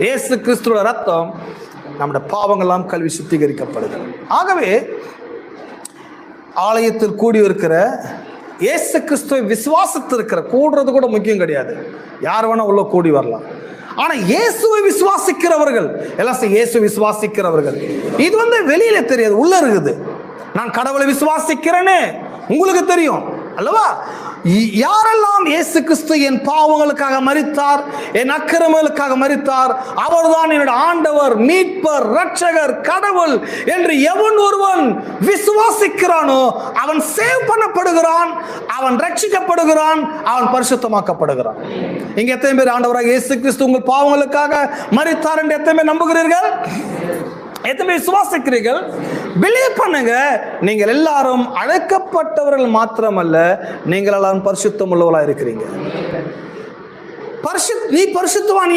இயேசு கிறிஸ்துவோட ரத்தம் நம்முடைய பாவங்கள்லாம் கழுவி சுத்திகரிக்கப்படுகிறது. ஆகவே ஆலயத்தில் கூடி இருக்கிற இயேசு கிறிஸ்துவை விசுவாசத்திருக்கிற கூடுறது கூட முக்கியம் கிடையாது. யார் வேணா உள்ள கூடி வரலாம். ஆனா இயேசுவை விசுவாசிக்கிறவர்கள் எல்லாம் இயேசு விசுவாசிக்கிறவர்கள், இது வெளியில தெரியாது, உள்ள இருக்குது. நான் கடவுளை விசுவாசிக்கிறேன்னு உங்களுக்கு தெரியும் அல்லவா? யாரெல்லாம் இயேசு கிறிஸ்து என் பாவங்களுக்காக மரித்தார், என் அக்கிரமங்களுக்காக மரித்தார், அவர்தான் என்னுடைய ஆண்டவர், மீட்பர், இரட்சகர், கடவுள் என்று எவன் ஒருவன் விசுவாசிக்கிறானோ அவன் சேவ் பண்ணப்படுகிறான், அவன் ரட்சிக்கப்படுகிறான், அவன் பரிசுத்தமாக்கப்படுகிறான். இங்க எத்தனை பேர் ஆண்டவராக இயேசு கிறிஸ்து உங்கள் பாவங்களுக்காக மரித்தார் என்று எத்தனை பேர் நம்புகிறீர்கள்? எத்தனை விசுவாசிக்கிறீர்கள்? பிலீவ் பண்ணுங்க. நீங்கள் எல்லாரும் அழைக்கப்பட்டவர்கள் மாத்திரமல்ல, நீங்கள் எல்லாரும் பரிசுத்தம் உள்ளவர்களாக இருக்கிறீங்க. நீ பரிசுத்தவான்